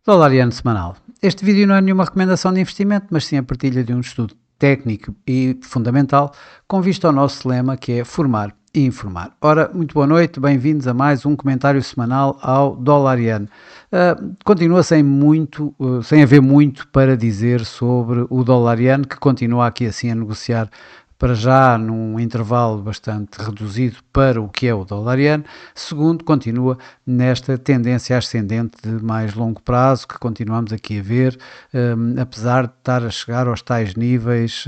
Dólar Iene semanal. Este vídeo não é nenhuma recomendação de investimento, mas sim a partilha de um estudo técnico e fundamental com vista ao nosso lema, que é formar e informar. Ora, muito boa noite, bem-vindos a mais um comentário semanal ao Dólar Iene. Continua sem haver muito para dizer sobre o Dólar Iene, que continua aqui assim a negociar para já num intervalo bastante reduzido para o que é o dólar iene. Segundo, continua nesta tendência ascendente de mais longo prazo que continuamos aqui a ver, apesar de estar a chegar aos tais níveis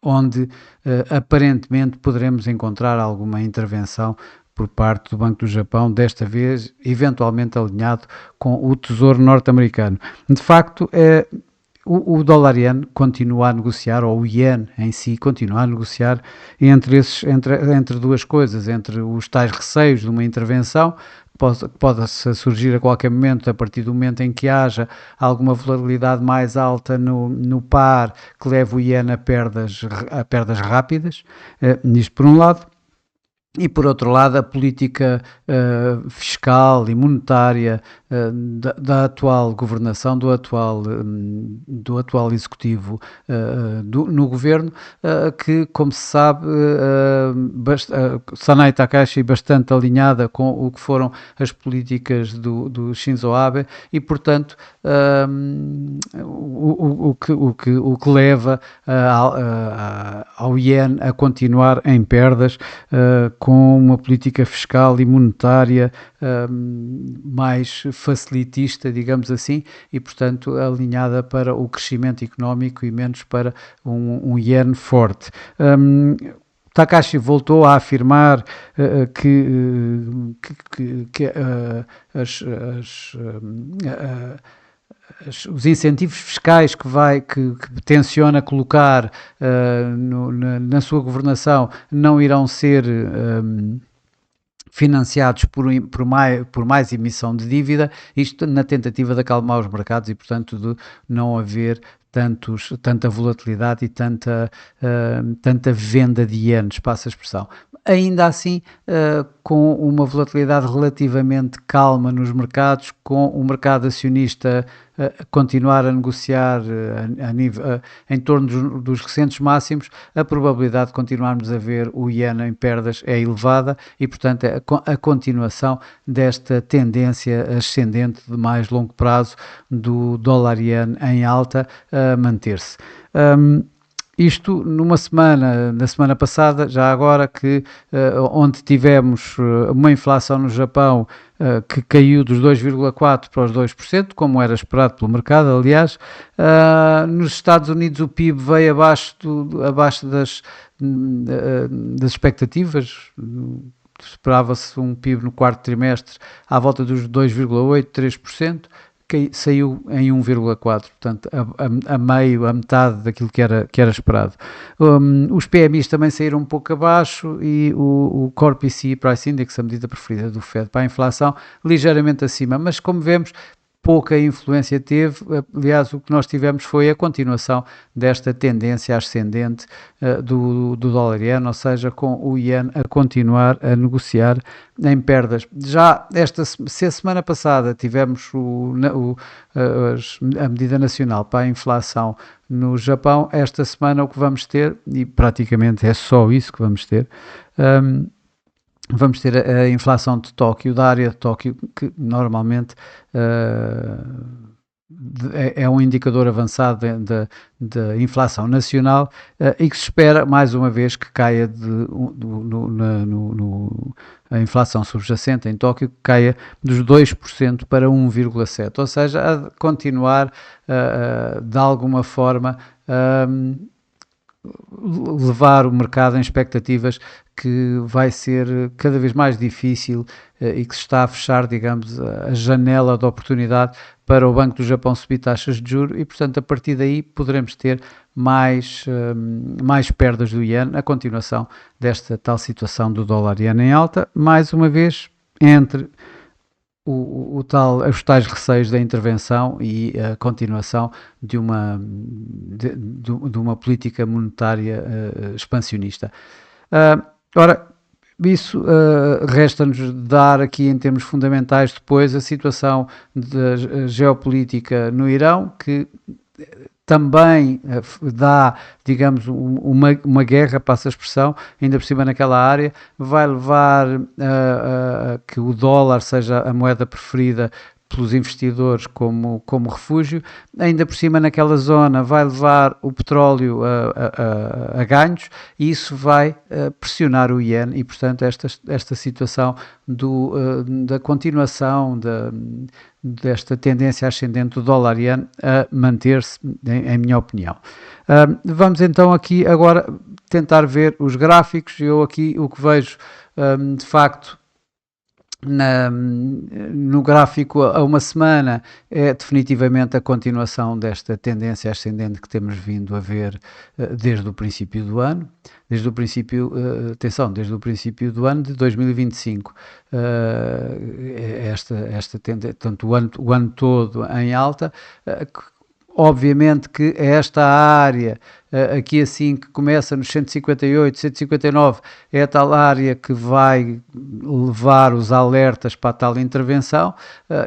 onde aparentemente poderemos encontrar alguma intervenção por parte do Banco do Japão, desta vez eventualmente alinhado com o Tesouro norte-americano. De facto, o dólar iene continua a negociar, ou o iene em si continua a negociar entre duas coisas, entre os tais receios de uma intervenção que pode surgir a qualquer momento, a partir do momento em que haja alguma volatilidade mais alta no par, que leve o iene a perdas rápidas, isto por um lado. E, por outro lado, a política fiscal e monetária da atual governação, do atual executivo no governo, que, como se sabe, Sanai Takahashi é bastante alinhada com o que foram as políticas do Shinzo Abe e, portanto, o que leva ao iene a continuar em perdas, com uma política fiscal e monetária mais facilitista, digamos assim, e portanto alinhada para o crescimento económico e menos para um iene forte. Takahashi voltou a afirmar os incentivos fiscais que tenciona colocar na sua governação não irão ser financiados por mais emissão de dívida, isto na tentativa de acalmar os mercados e, portanto, de não haver tanta volatilidade e tanta venda de ienes, passa a expressão. Ainda assim, com uma volatilidade relativamente calma nos mercados, com o mercado acionista continuar a negociar em torno dos recentes máximos, a probabilidade de continuarmos a ver o iene em perdas é elevada e, portanto, a continuação desta tendência ascendente de mais longo prazo do dólar iene em alta a manter-se. Isto na semana passada, já agora onde tivemos uma inflação no Japão que caiu dos 2,4% para os 2%, como era esperado pelo mercado, aliás. Nos Estados Unidos o PIB veio abaixo das expectativas. Esperava-se um PIB no quarto trimestre à volta dos 2,8%, 3%. Saiu em 1,4%, portanto a metade daquilo que era esperado. Os PMIs também saíram um pouco abaixo e o Core PCE Price Index, a medida preferida do Fed para a inflação, ligeiramente acima, mas como vemos, pouca influência teve. Aliás, o que nós tivemos foi a continuação desta tendência ascendente do dólar iene, ou seja, com o iene a continuar a negociar em perdas. Já se a semana passada tivemos a medida nacional para a inflação no Japão, esta semana o que vamos ter, e praticamente é só isso que vamos ter, vamos ter a inflação de Tóquio, da área de Tóquio, que normalmente é um indicador avançado da inflação nacional e que se espera, mais uma vez, que caia a inflação subjacente em Tóquio, que caia dos 2% para 1,7%, ou seja, a continuar de alguma forma levar o mercado em expectativas que vai ser cada vez mais difícil e que se está a fechar, digamos, a janela de oportunidade para o Banco do Japão subir taxas de juros e, portanto, a partir daí poderemos ter mais perdas do iene, a continuação desta tal situação do dólar iene em alta, mais uma vez, entre os tais receios da intervenção e a continuação de uma política monetária expansionista. Ora, isso resta-nos dar aqui em termos fundamentais depois a situação da geopolítica no Irão, que também dá, digamos, uma guerra, passa a expressão, ainda por cima naquela área, vai levar a que o dólar seja a moeda preferida pelos investidores como refúgio, ainda por cima naquela zona vai levar o petróleo a ganhos e isso vai pressionar o iene e, portanto, esta situação da continuação desta tendência ascendente do dólar-iene a manter-se, em minha opinião. Vamos então aqui agora tentar ver os gráficos. Eu aqui o que vejo, de facto, no gráfico a uma semana é definitivamente a continuação desta tendência ascendente que temos vindo a ver desde o princípio do ano, desde o princípio do ano de 2025. Esta tendência, portanto, o ano todo em alta. Obviamente que esta área, aqui assim que começa nos 158, 159, é a tal área que vai levar os alertas para a tal intervenção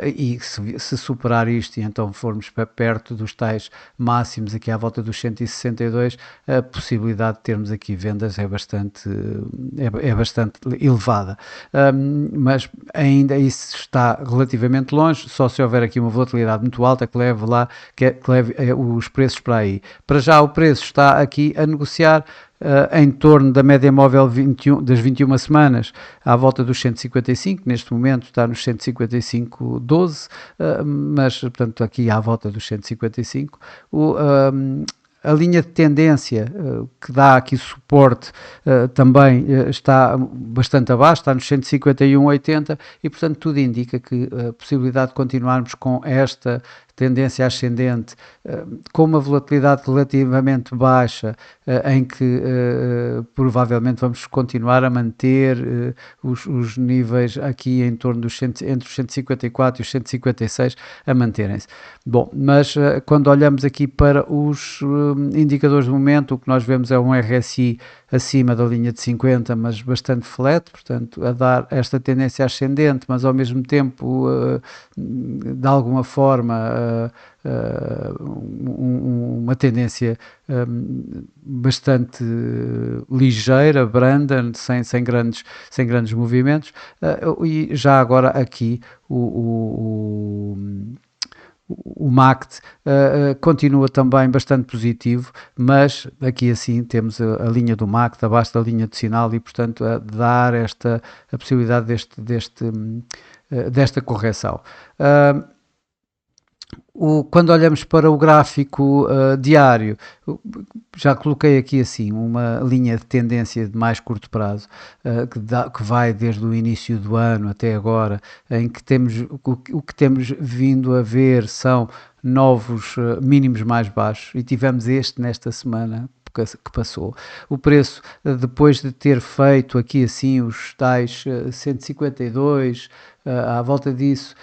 e se superar isto e então formos para perto dos tais máximos aqui à volta dos 162, a possibilidade de termos aqui vendas é bastante elevada. Mas ainda isso está relativamente longe, só se houver aqui uma volatilidade muito alta que leve lá, que leve os preços para aí. Para já o preço está aqui a negociar em torno da média móvel das 21 semanas à volta dos 155, neste momento está nos 155,12, mas portanto aqui à volta dos 155. A linha de tendência que dá aqui suporte também está bastante abaixo, está nos 151,80 e portanto tudo indica que a possibilidade de continuarmos com esta tendência ascendente, com uma volatilidade relativamente baixa, em que provavelmente vamos continuar a manter os níveis aqui em torno dos entre os 154 e os 156 a manterem-se. Bom, mas quando olhamos aqui para os indicadores de momento, o que nós vemos é um RSI acima da linha de 50, mas bastante flat, portanto, a dar esta tendência ascendente, mas ao mesmo tempo, de alguma forma, uma tendência bastante ligeira, branda, sem grandes movimentos, e já agora aqui o MACD continua também bastante positivo, mas aqui assim temos a linha do MACD abaixo da linha do sinal e, portanto, a dar a possibilidade desta correção. Quando olhamos para o gráfico diário, já coloquei aqui assim uma linha de tendência de mais curto prazo, que vai desde o início do ano até agora, em que o que temos vindo a ver são novos mínimos mais baixos e tivemos nesta semana que passou. O preço, depois de ter feito aqui assim os tais 152, à volta disso,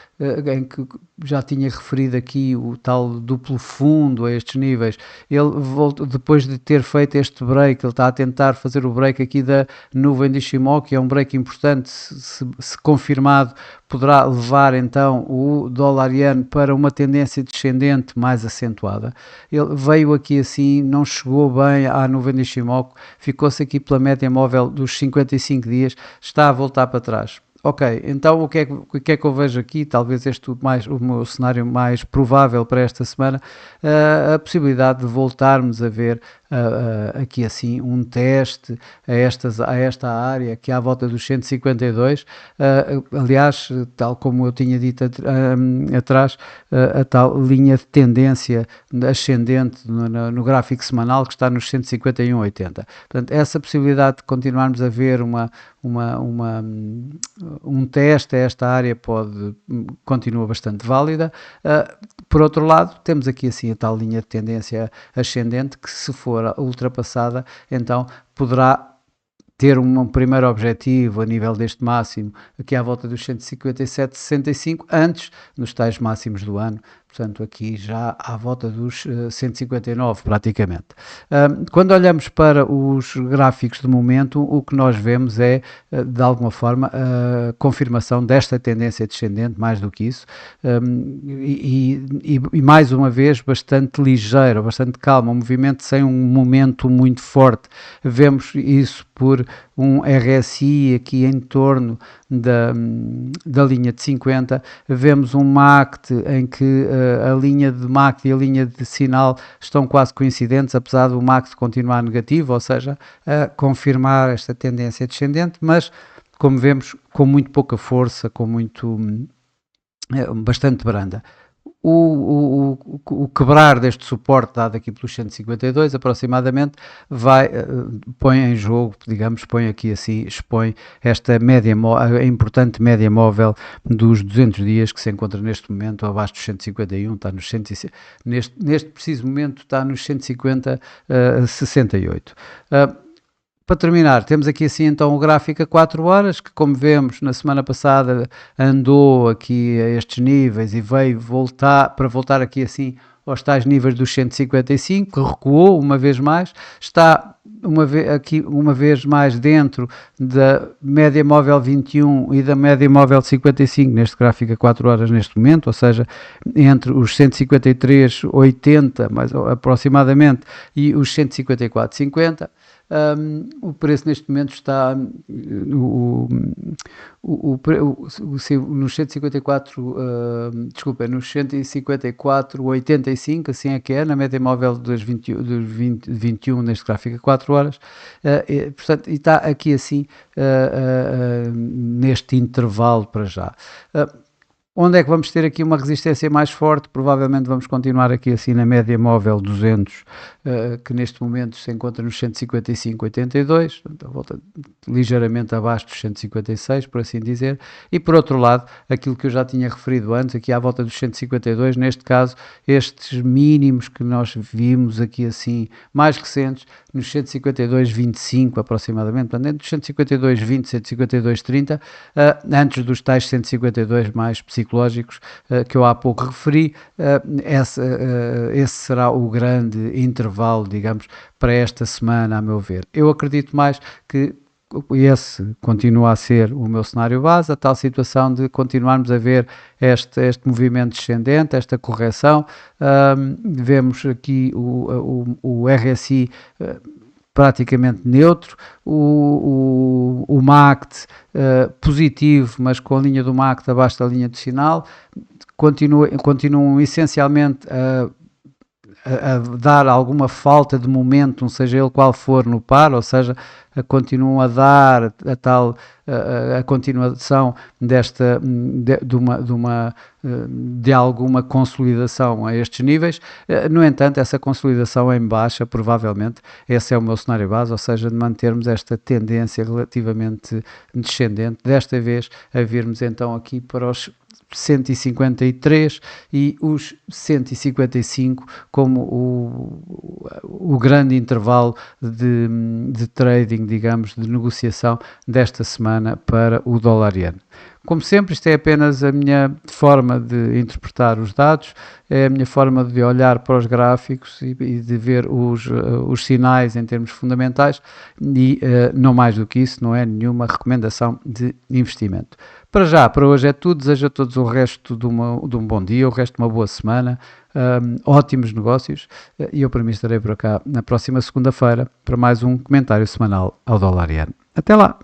em que já tinha referido aqui o tal duplo fundo a estes níveis, ele voltou, depois de ter feito este break, ele está a tentar fazer o break aqui da nuvem de Ishimoku, que é um break importante, se confirmado, poderá levar então o dólar-iene para uma tendência descendente mais acentuada. Ele veio aqui assim, não chegou bem à nuvem de Ishimoku, ficou-se aqui pela média móvel dos 55 dias, está a voltar para trás. Ok, então o que é que eu vejo aqui? Talvez o meu cenário mais provável para esta semana, a possibilidade de voltarmos a ver aqui assim um teste a esta área que é à volta dos 152, aliás, tal como eu tinha dito atrás, a tal linha de tendência ascendente no gráfico semanal que está nos 151,80. Portanto, essa possibilidade de continuarmos a ver um teste a esta área continua bastante válida. Por outro lado, temos aqui assim a tal linha de tendência ascendente que, se for ultrapassada, então poderá ter um primeiro objetivo a nível deste máximo, aqui à volta dos 157,65, antes dos tais máximos do ano, portanto aqui já à volta dos 159 praticamente. Quando olhamos para os gráficos de momento, o que nós vemos é, de alguma forma, a confirmação desta tendência descendente, mais do que isso, e mais uma vez bastante ligeiro, bastante calmo, um movimento sem um momento muito forte. Vemos isso por um RSI aqui em torno da linha de 50, vemos um MACD em que a linha de MACD e a linha de sinal estão quase coincidentes, apesar do MACD continuar negativo, ou seja, a confirmar esta tendência descendente, mas como vemos com muito pouca força, com bastante branda. O quebrar deste suporte dado aqui pelos 152 aproximadamente põe em jogo, digamos, põe aqui assim, expõe esta média, a importante média móvel dos 200 dias que se encontra neste momento abaixo dos 151, está nos 150, neste preciso momento está nos 150,68. Para terminar, temos aqui assim então o gráfico a 4 horas, que como vemos na semana passada andou aqui a estes níveis e veio para voltar aqui assim aos tais níveis dos 155, que recuou uma vez mais, está uma vez mais dentro da média móvel 21 e da média móvel 55, neste gráfico a 4 horas neste momento, ou seja, entre os 153,80 mais aproximadamente e os 154,50. O preço neste momento está nos 154, nos 154,85, assim é que é, na média móvel dos 21 neste gráfico a 4 horas, portanto, e está aqui assim neste intervalo para já. Onde é que vamos ter aqui uma resistência mais forte? Provavelmente vamos continuar aqui assim na média móvel 200, que neste momento se encontra nos 155,82, volta ligeiramente abaixo dos 156, por assim dizer, e por outro lado, aquilo que eu já tinha referido antes, aqui à volta dos 152, neste caso, estes mínimos que nós vimos aqui assim, mais recentes, nos 152,25 aproximadamente, portanto, entre os 152,20 e 152,30, antes dos tais 152 mais psicológicos que eu há pouco referi, esse será o grande intervalo, digamos, para esta semana, a meu ver. Eu acredito mais que esse continua a ser o meu cenário base, a tal situação de continuarmos a ver este movimento descendente, esta correção. Vemos aqui o RSI praticamente neutro, o MACD positivo, mas com a linha do MACD abaixo da linha de sinal, continuam essencialmente a dar alguma falta de momentum, seja ele qual for no par, ou seja, continuam a dar a continuação de alguma consolidação a estes níveis. No entanto, essa consolidação em baixa, provavelmente, esse é o meu cenário base, ou seja, de mantermos esta tendência relativamente descendente, desta vez a virmos então aqui para os 153 e os 155 como o grande intervalo de trading, digamos, de negociação desta semana para o dólar-iene. Como sempre, isto é apenas a minha forma de interpretar os dados, é a minha forma de olhar para os gráficos e de ver os sinais em termos fundamentais e não mais do que isso, não é nenhuma recomendação de investimento. Para já, para hoje é tudo, desejo a todos o resto de um bom dia, o resto de uma boa semana, ótimos negócios e eu para mim estarei por cá na próxima segunda-feira para mais um comentário semanal ao dólar-iene. Até lá!